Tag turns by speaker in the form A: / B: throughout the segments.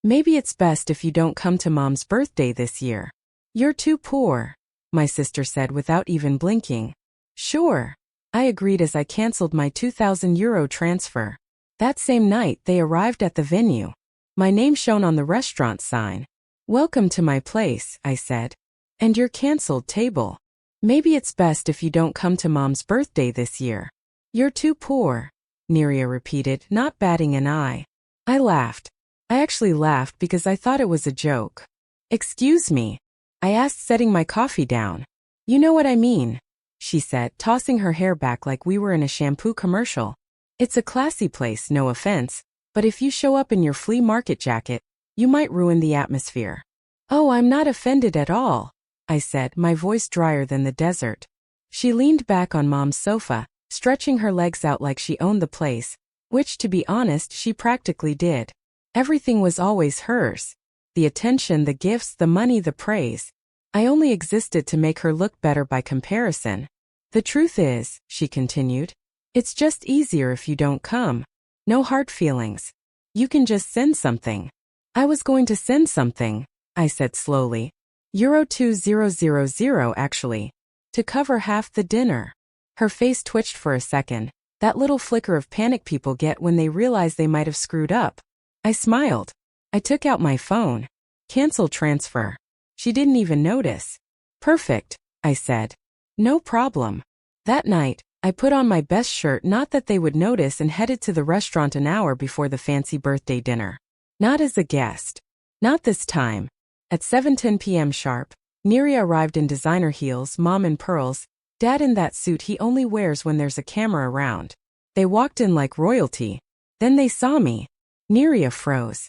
A: Maybe it's best if you don't come to Mom's birthday this year. You're too poor, my sister said without even blinking. Sure, I agreed as I canceled my €2,000 transfer. That same night, they arrived at the venue. My name shone on the restaurant sign. Welcome to my place, I said. And your canceled table. Maybe it's best if you don't come to Mom's birthday this year. You're too poor, Neria repeated, not batting an eye. I laughed. I actually laughed because I thought it was a joke. Excuse me, I asked, setting my coffee down. You know what I mean, she said, tossing her hair back like we were in a shampoo commercial. It's a classy place, no offense, but if you show up in your flea market jacket, you might ruin the atmosphere. Oh, I'm not offended at all, I said, my voice drier than the desert. She leaned back on Mom's sofa, stretching her legs out like she owned the place, which, to be honest, she practically did. Everything was always hers. The attention, the gifts, the money, the praise. I only existed to make her look better by comparison. The truth is, she continued, it's just easier if you don't come. No hard feelings. You can just send something. I was going to send something, I said slowly. €2,000 actually. To cover half the dinner. Her face twitched for a second, that little flicker of panic people get when they realize they might have screwed up. I smiled. I took out my phone. Cancel transfer. She didn't even notice. Perfect, I said. No problem. That night, I put on my best shirt, not that they would notice, and headed to the restaurant an hour before the fancy birthday dinner. Not as a guest. Not this time. At 7:10 p.m. sharp, Neria arrived in designer heels, Mom in pearls, Dad in that suit he only wears when there's a camera around. They walked in like royalty. Then they saw me. Neria froze.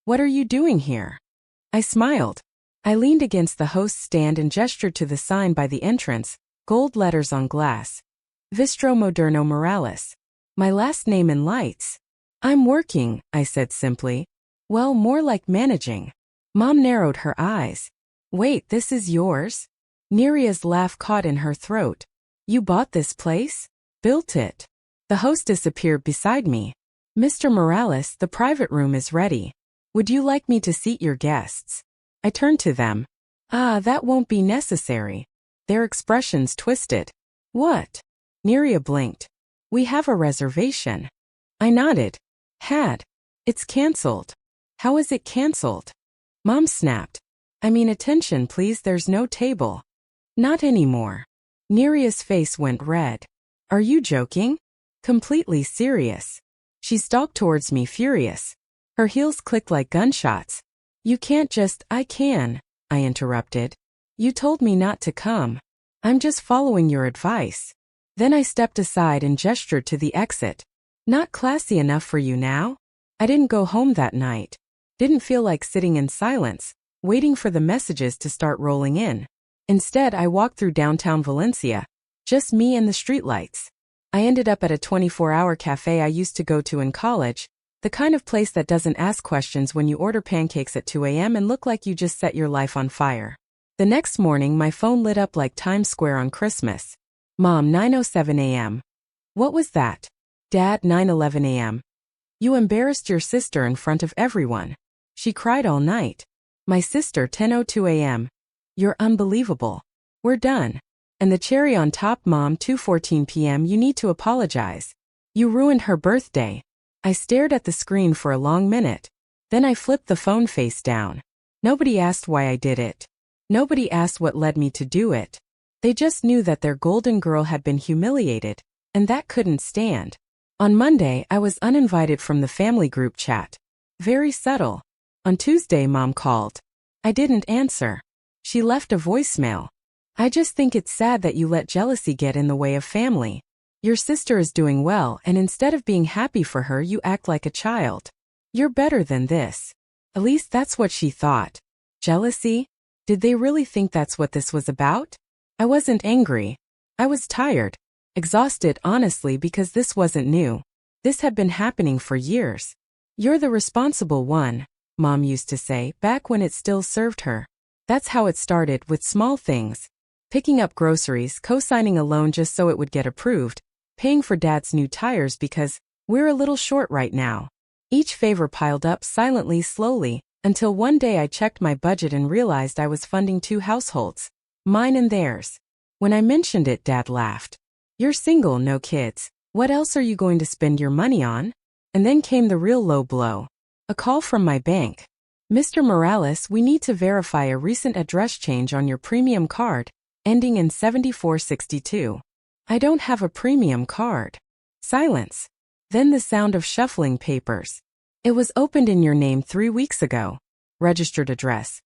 A: What are you doing here? I smiled. I leaned against the host's stand and gestured to the sign by the entrance, gold letters on glass. Vistro Moderno Morales. My last name in lights. I'm working, I said simply. Well, more like managing. Mom narrowed her eyes. Wait, this is yours? Neria's laugh caught in her throat. You bought this place? Built it. The hostess appeared beside me. Mr. Morales, the private room is ready. Would you like me to seat your guests? I turned to them. Ah, that won't be necessary. Their expressions twisted. What? Neria blinked. We have a reservation. I nodded. Had. It's canceled. How is it canceled? Mom snapped. I mean, attention please, there's no table. Not anymore. Neria's face went red. Are you joking? Completely serious. She stalked towards me, furious. Her heels clicked like gunshots. You can't just— I can, I interrupted. You told me not to come. I'm just following your advice. Then I stepped aside and gestured to the exit. Not classy enough for you now? I didn't go home that night. Didn't feel like sitting in silence, waiting for the messages to start rolling in. Instead, I walked through downtown Valencia. Just me and the streetlights. I ended up at a 24-hour cafe I used to go to in college, the kind of place that doesn't ask questions when you order pancakes at 2 a.m. and look like you just set your life on fire. The next morning, my phone lit up like Times Square on Christmas. Mom, 9:07 a.m. What was that? Dad, 9:11 a.m. You embarrassed your sister in front of everyone. She cried all night. My sister, 10:02 a.m. You're unbelievable. We're done. And the cherry on top, Mom, 2:14 p.m. You need to apologize. You ruined her birthday. I stared at the screen for a long minute. Then I flipped the phone face down. Nobody asked why I did it. Nobody asked what led me to do it. They just knew that their golden girl had been humiliated, and that couldn't stand. On Monday, I was uninvited from the family group chat. Very subtle. On Tuesday, Mom called. I didn't answer. She left a voicemail. I just think it's sad that you let jealousy get in the way of family. Your sister is doing well, and instead of being happy for her, you act like a child. You're better than this. At least that's what she thought. Jealousy? Did they really think that's what this was about? I wasn't angry. I was tired. Exhausted, honestly, because this wasn't new. This had been happening for years. You're the responsible one, Mom used to say, back when it still served her. That's how it started, with small things. Picking up groceries, co-signing a loan just so it would get approved, paying for Dad's new tires because we're a little short right now. Each favor piled up silently, slowly, until one day I checked my budget and realized I was funding 2 households, mine and theirs. When I mentioned it, Dad laughed. "You're single, no kids. What else are you going to spend your money on?" And then came the real low blow. A call from my bank. "Mr. Morales, we need to verify a recent address change on your premium card, ending in 7462. "I don't have a premium card." Silence. Then the sound of shuffling papers. "It was opened in your name 3 weeks ago. Registered address: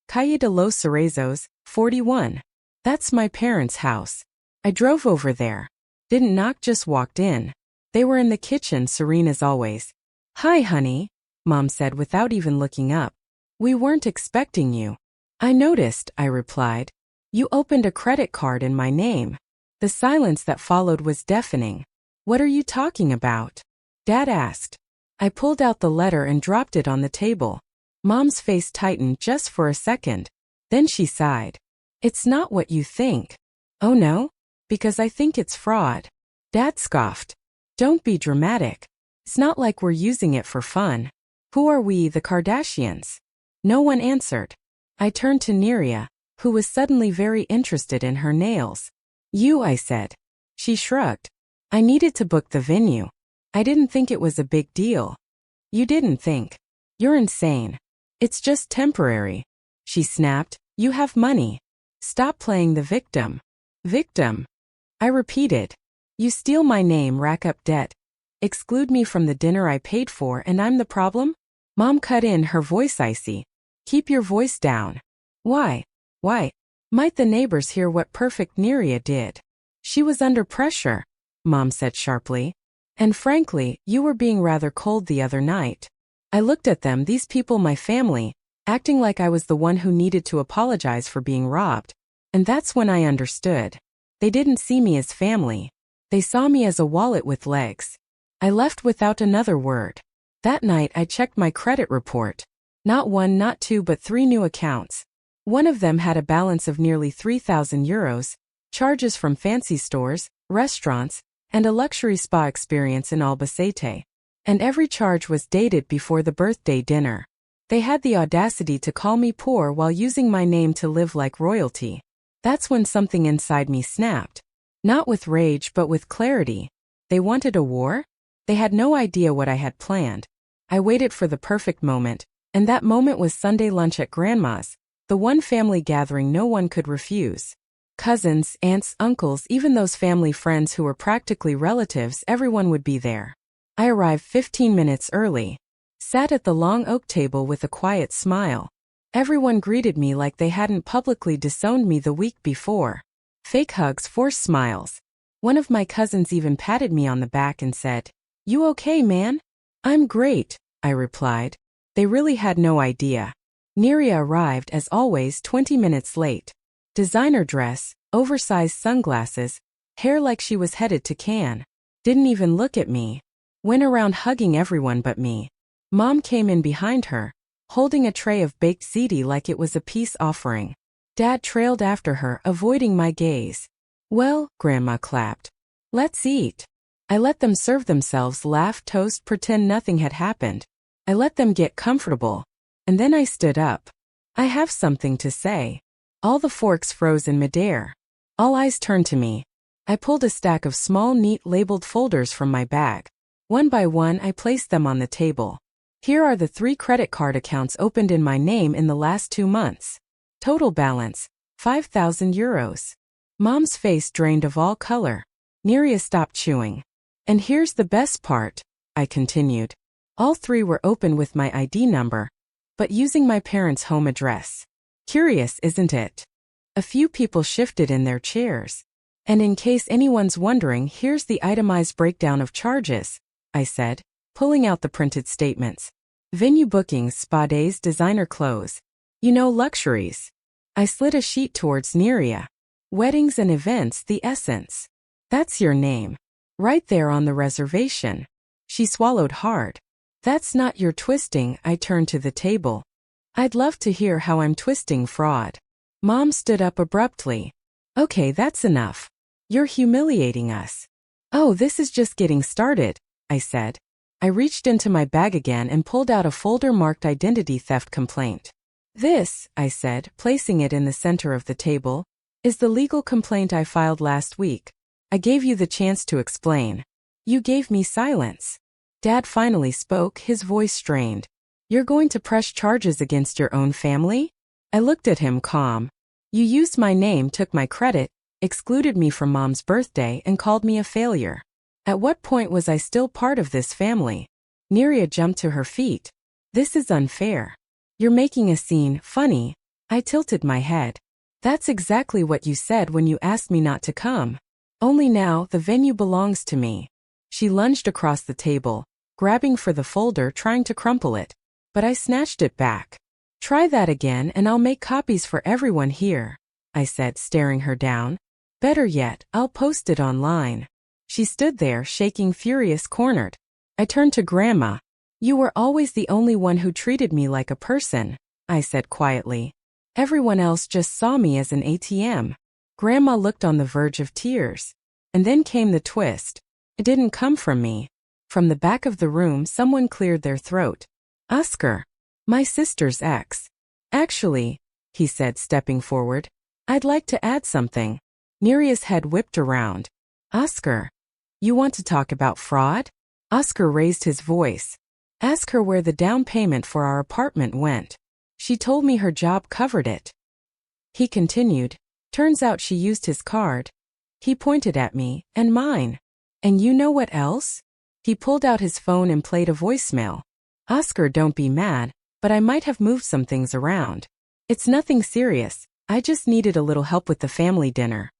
A: Calle de los Cerezos, 41. That's my parents' house. I drove over there. Didn't knock, just walked in. They were in the kitchen, serene as always. "Hi, honey," Mom said without even looking up. "We weren't expecting you." "I noticed," I replied. "You opened a credit card in my name." The silence that followed was deafening. "What are you talking about?" Dad asked. I pulled out the letter and dropped it on the table. Mom's face tightened just for a second. Then she sighed. "It's not what you think." "Oh no? Because I think it's fraud." Dad scoffed. "Don't be dramatic. It's not like we're using it for fun. Who are we, the Kardashians?" No one answered. I turned to Neria, who was suddenly very interested in her nails. "You," I said. She shrugged. "I needed to book the venue. I didn't think it was a big deal." "You didn't think? You're insane. It's just temporary." She snapped. "You have money. Stop playing the victim." "Victim?" I repeated. "You steal my name, rack up debt, exclude me from the dinner I paid for, and I'm the problem?" Mom cut in, her voice icy. "Keep your voice down." "Why? Why? Might the neighbors hear what perfect Neria did?" "She was under pressure," Mom said sharply. "And frankly, you were being rather cold the other night." I looked at them, these people, my family, acting like I was the one who needed to apologize for being robbed. And that's when I understood. They didn't see me as family. They saw me as a wallet with legs. I left without another word. That night I checked my credit report. Not 1, not 2, but 3 new accounts. One of them had a balance of nearly 3,000 euros, charges from fancy stores, restaurants, and a luxury spa experience in Albacete. And every charge was dated before the birthday dinner. They had the audacity to call me poor while using my name to live like royalty. That's when something inside me snapped. Not with rage, but with clarity. They wanted a war? They had no idea what I had planned. I waited for the perfect moment, and that moment was Sunday lunch at Grandma's, the one family gathering no one could refuse. Cousins, aunts, uncles, even those family friends who were practically relatives, everyone would be there. I arrived 15 minutes early. Sat at the long oak table with a quiet smile. Everyone greeted me like they hadn't publicly disowned me the week before. Fake hugs, forced smiles. One of my cousins even patted me on the back and said, "You okay, man?" "I'm great," I replied. They really had no idea. Neria arrived, as always, 20 minutes late. Designer dress, oversized sunglasses, hair like she was headed to Cannes. Didn't even look at me. Went around hugging everyone but me. Mom came in behind her, holding a tray of baked ziti like it was a peace offering. Dad trailed after her, avoiding my gaze. "Well," Grandma clapped. "Let's eat." I let them serve themselves, laugh, toast, pretend nothing had happened. I let them get comfortable. And then I stood up. "I have something to say." All the forks froze in midair. All eyes turned to me. I pulled a stack of small, neat, labeled folders from my bag. One by one, I placed them on the table. "Here are the 3 credit card accounts opened in my name in the last 2 months. Total balance, 5,000 euros. Mom's face drained of all color. Neria stopped chewing. "And here's the best part," I continued. "All 3 were open with my ID number, but using my parents' home address. Curious, isn't it?" A few people shifted in their chairs. "And in case anyone's wondering, here's the itemized breakdown of charges," I said, pulling out the printed statements. "Venue bookings, spa days, designer clothes. You know, luxuries." I slid a sheet towards Neria. "Weddings and events, the essence. That's your name. Right there on the reservation." She swallowed hard. "That's not your twisting." I turned to the table. "I'd love to hear how I'm twisting fraud." Mom stood up abruptly. "Okay, that's enough. You're humiliating us." "Oh, this is just getting started," I said. I reached into my bag again and pulled out a folder marked identity theft complaint. This, I said, placing it in the center of the table, is the legal complaint I filed last week. I gave you the chance to explain. You gave me silence. Dad finally spoke, his voice strained. You're going to press charges against your own family? I looked at him calm. You used my name, took my credit, excluded me from Mom's birthday, and called me a failure. At what point was I still part of this family? Neria jumped to her feet. This is unfair. You're making a scene. Funny. I tilted my head. That's exactly what you said when you asked me not to come. Only now the venue belongs to me. She lunged across the table, grabbing for the folder, trying to crumple it. But I snatched it back. Try that again and I'll make copies for everyone here, I said, staring her down. Better yet, I'll post it online. She stood there, shaking, furious, cornered. I turned to Grandma. You were always the only one who treated me like a person, I said quietly. Everyone else just saw me as an ATM. Grandma looked on the verge of tears. And then came the twist. It didn't come from me. From the back of the room, someone cleared their throat. Oscar. My sister's ex. Actually, he said, stepping forward, I'd like to add something. Neria's head whipped around. Oscar. You want to talk about fraud? Oscar raised his voice. Ask her where the down payment for our apartment went. She told me her job covered it. He continued. Turns out she used his card. He pointed at me, and mine. And you know what else? He pulled out his phone and played a voicemail. Oscar, don't be mad, but I might have moved some things around. It's nothing serious. I just needed a little help with the family dinner.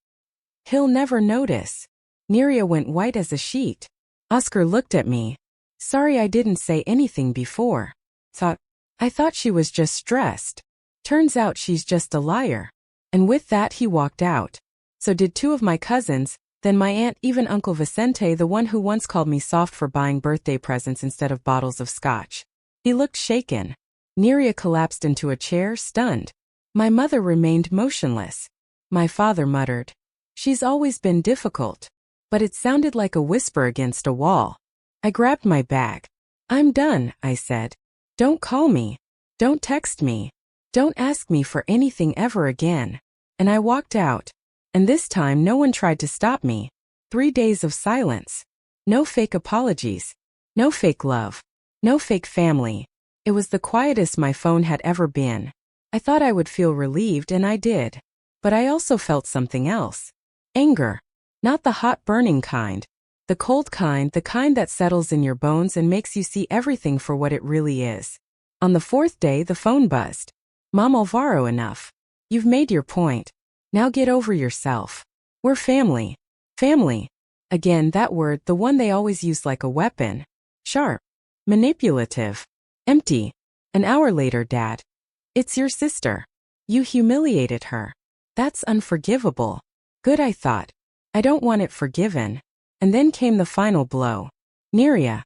A: He'll never notice. Neria went white as a sheet. Oscar looked at me. Sorry I didn't say anything before. I thought she was just stressed. Turns out she's just a liar. And with that he walked out. So did two of my cousins, then my aunt, even Uncle Vicente, the one who once called me soft for buying birthday presents instead of bottles of scotch. He looked shaken. Neria collapsed into a chair, stunned. My mother remained motionless. My father muttered. She's always been difficult. But it sounded like a whisper against a wall. I grabbed my bag. I'm done, I said. Don't call me. Don't text me. Don't ask me for anything ever again. And I walked out. And this time no one tried to stop me. 3 days of silence. No fake apologies. No fake love. No fake family. It was the quietest my phone had ever been. I thought I would feel relieved, and I did. But I also felt something else. Anger. Not the hot burning kind. The cold kind, the kind that settles in your bones and makes you see everything for what it really is. On the 4th day the phone buzzed. Mom, Alvaro, enough. You've made your point. Now get over yourself. We're family. Family. Again, that word, the one they always use like a weapon. Sharp. Manipulative. Empty. An hour later, Dad. It's your sister. You humiliated her. That's unforgivable. Good, I thought. I don't want it forgiven. And then came the final blow. Neria.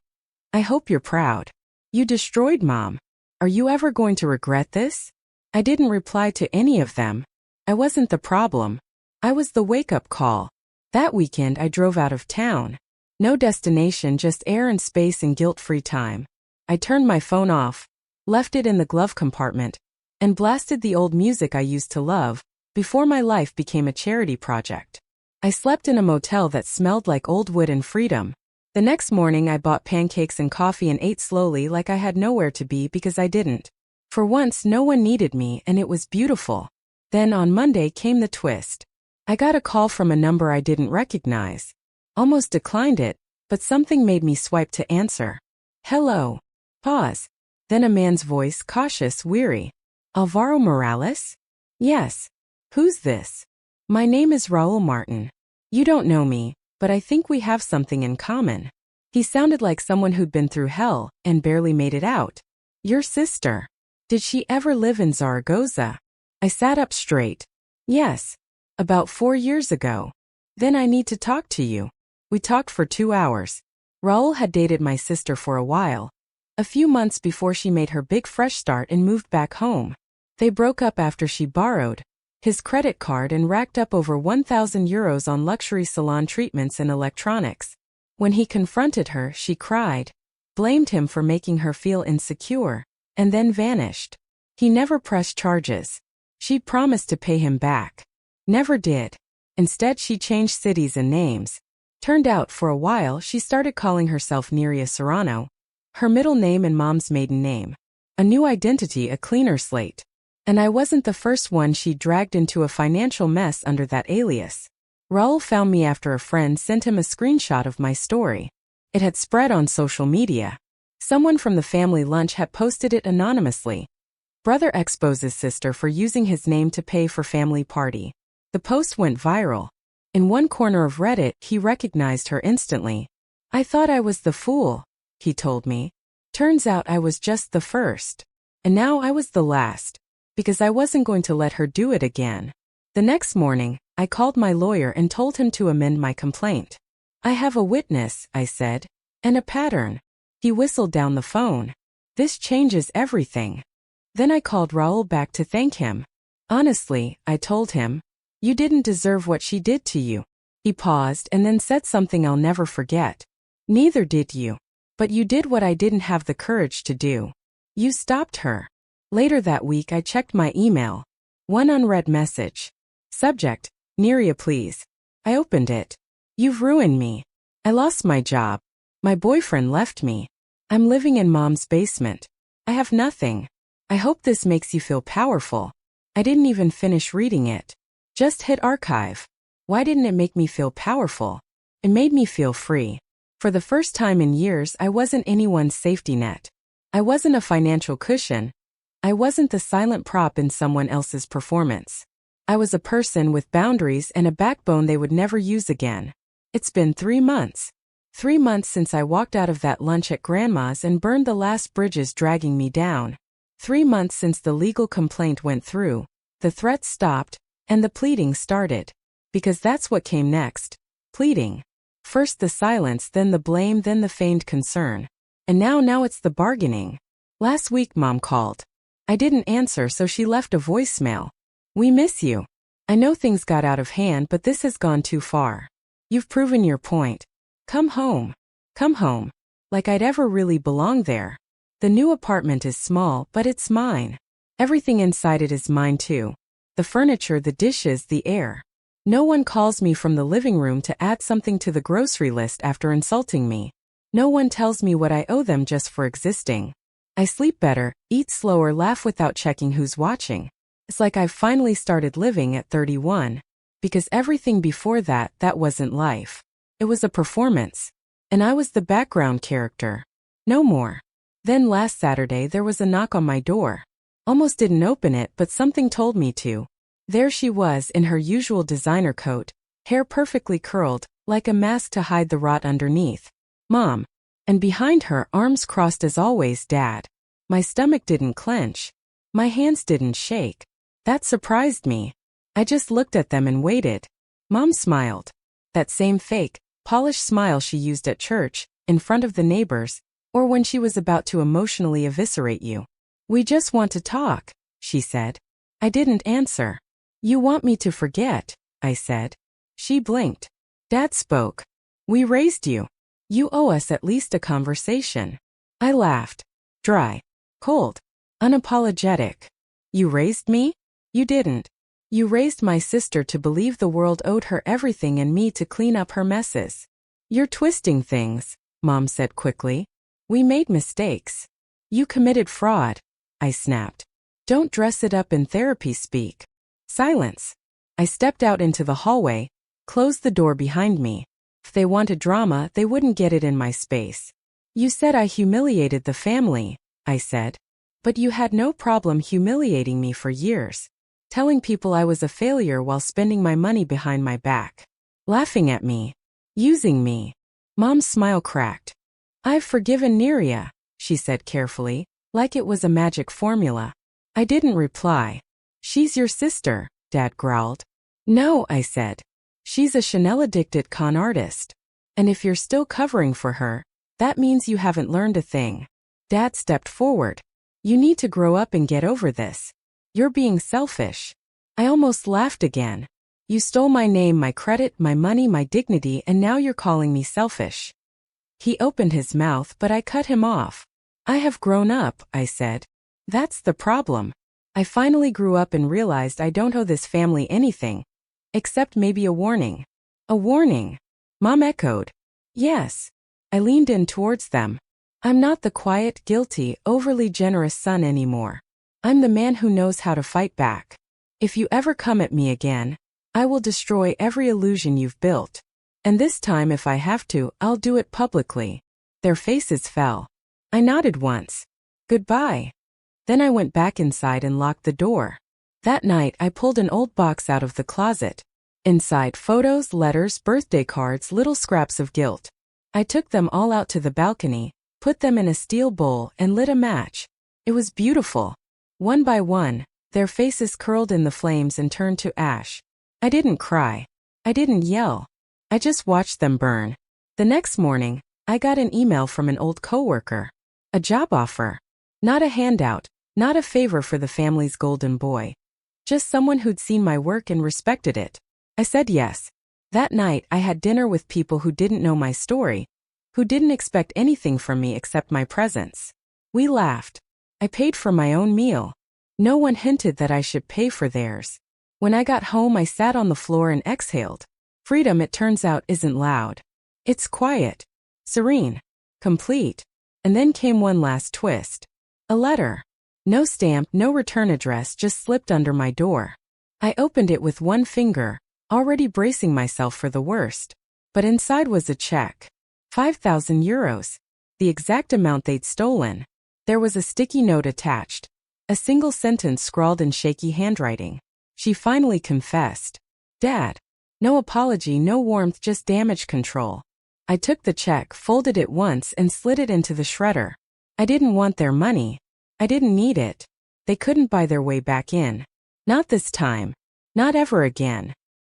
A: I hope you're proud. You destroyed Mom. Are you ever going to regret this? I didn't reply to any of them. I wasn't the problem. I was the wake-up call. That weekend I drove out of town. No destination, just air and space and guilt-free time. I turned my phone off, left it in the glove compartment, and blasted the old music I used to love, before my life became a charity project. I slept in a motel that smelled like old wood and freedom. The next morning I bought pancakes and coffee and ate slowly like I had nowhere to be because I didn't. For once no one needed me, and it was beautiful. Then on Monday came the twist. I got a call from a number I didn't recognize. Almost declined it, but something made me swipe to answer. Hello. Pause. Then a man's voice, cautious, weary. Alvaro Morales? Yes. Who's this? My name is Raul Martin. You don't know me, but I think we have something in common. He sounded like someone who'd been through hell and barely made it out. Your sister. Did she ever live in Zaragoza? I sat up straight. Yes. About 4 years ago. Then I need to talk to you. We talked for 2 hours. Raul had dated my sister for a while. A few months before she made her big fresh start and moved back home. They broke up after she borrowed his credit card and racked up over 1,000 euros on luxury salon treatments and electronics. When he confronted her, she cried. blamed him for making her feel insecure, and then vanished. He never pressed charges. She'd promised to pay him back. Never did. Instead, she changed cities and names. Turned out, for a while, she started calling herself Neria Serrano, her middle name and mom's maiden name. A new identity, a cleaner slate. And I wasn't the first one she dragged into a financial mess under that alias. Raul found me after a friend sent him a screenshot of my story. It had spread on social media. Someone from the family lunch had posted it anonymously. Brother exposes sister for using his name to pay for family party. The post went viral. In one corner of Reddit, he recognized her instantly. I thought I was the fool, he told me. Turns out I was just the first. And now I was the last. Because I wasn't going to let her do it again. The next morning, I called my lawyer and told him to amend my complaint. I have a witness, I said. And a pattern. He whistled down the phone. This changes everything. Then I called Raul back to thank him. Honestly, I told him, you didn't deserve what she did to you. He paused and then said something I'll never forget. Neither did you. But you did what I didn't have the courage to do. You stopped her. Later that week I checked my email. One unread message. Subject, Neria please. I opened it. You've ruined me. I lost my job. My boyfriend left me. I'm living in mom's basement. I have nothing. I hope this makes you feel powerful. I didn't even finish reading it. Just hit archive. Why didn't it make me feel powerful? It made me feel free. For the first time in years, I wasn't anyone's safety net. I wasn't a financial cushion. I wasn't the silent prop in someone else's performance. I was a person with boundaries and a backbone they would never use again. It's been 3 months. 3 months since I walked out of that lunch at Grandma's and burned the last bridges dragging me down. 3 months since the legal complaint went through, the threats stopped, and the pleading started. Because that's what came next. Pleading. First the silence, then the blame, then the feigned concern. And now it's the bargaining. Last week Mom called. I didn't answer, so she left a voicemail. We miss you. I know things got out of hand, but this has gone too far. You've proven your point. Come home. Come home. Like I'd ever really belong there. The new apartment is small, but it's mine. Everything inside it is mine too. The furniture, the dishes, the air. No one calls me from the living room to add something to the grocery list after insulting me. No one tells me what I owe them just for existing. I sleep better, eat slower, laugh without checking who's watching. It's like I've finally started living at 31. Because everything before that wasn't life. It was a performance. And I was the background character. No more. Then last Saturday there was a knock on my door. Almost didn't open it, but something told me to. There she was in her usual designer coat, hair perfectly curled, like a mask to hide the rot underneath. Mom. And behind her, arms crossed as always, Dad. My stomach didn't clench. My hands didn't shake. That surprised me. I just looked at them and waited. Mom smiled. That same fake, polished smile she used at church, in front of the neighbors, or when she was about to emotionally eviscerate you. We just want to talk, she said. I didn't answer. You want me to forget, I said. She blinked. Dad spoke. We raised you. You owe us at least a conversation. I laughed. Dry. Cold. Unapologetic. You raised me? You didn't. You raised my sister to believe the world owed her everything and me to clean up her messes. You're twisting things, Mom said quickly. We made mistakes. You committed fraud, I snapped. Don't dress it up in therapy speak. Silence. I stepped out into the hallway, closed the door behind me. If they wanted drama, they wouldn't get it in my space. You said I humiliated the family, I said. But you had no problem humiliating me for years. Telling people I was a failure while spending my money behind my back. Laughing at me. Using me. Mom's smile cracked. I've forgiven Neria, she said carefully, like it was a magic formula. I didn't reply. She's your sister, Dad growled. No, I said. She's a Chanel-addicted con artist. And if you're still covering for her, that means you haven't learned a thing. Dad stepped forward. You need to grow up and get over this. You're being selfish. I almost laughed again. You stole my name, my credit, my money, my dignity, and now you're calling me selfish. He opened his mouth, but I cut him off. I have grown up, I said. That's the problem. I finally grew up and realized I don't owe this family anything. Except maybe a warning. A warning? Mom echoed. Yes. I leaned in towards them. I'm not the quiet, guilty, overly generous son anymore. I'm the man who knows how to fight back. If you ever come at me again, I will destroy every illusion you've built. And this time, if I have to, I'll do it publicly. Their faces fell. I nodded once. Goodbye. Then I went back inside and locked the door. That night, I pulled an old box out of the closet. Inside, photos, letters, birthday cards, little scraps of guilt. I took them all out to the balcony, put them in a steel bowl, and lit a match. It was beautiful. One by one, their faces curled in the flames and turned to ash. I didn't cry. I didn't yell. I just watched them burn. The next morning, I got an email from an old coworker. A job offer. Not a handout, not a favor for the family's golden boy. Just someone who'd seen my work and respected it. I said yes. That night, I had dinner with people who didn't know my story, who didn't expect anything from me except my presence. We laughed. I paid for my own meal. No one hinted that I should pay for theirs. When I got home, I sat on the floor and exhaled. Freedom, it turns out, isn't loud. It's quiet, serene, complete. And then came one last twist. A letter. No stamp, no return address, just slipped under my door. I opened it with one finger, already bracing myself for the worst. But inside was a check. 5,000 euros. The exact amount they'd stolen. There was a sticky note attached. A single sentence scrawled in shaky handwriting. She finally confessed. Dad. No apology, no warmth, just damage control. I took the check, folded it once, and slid it into the shredder. I didn't want their money. I didn't need it. They couldn't buy their way back in. Not this time. Not ever again.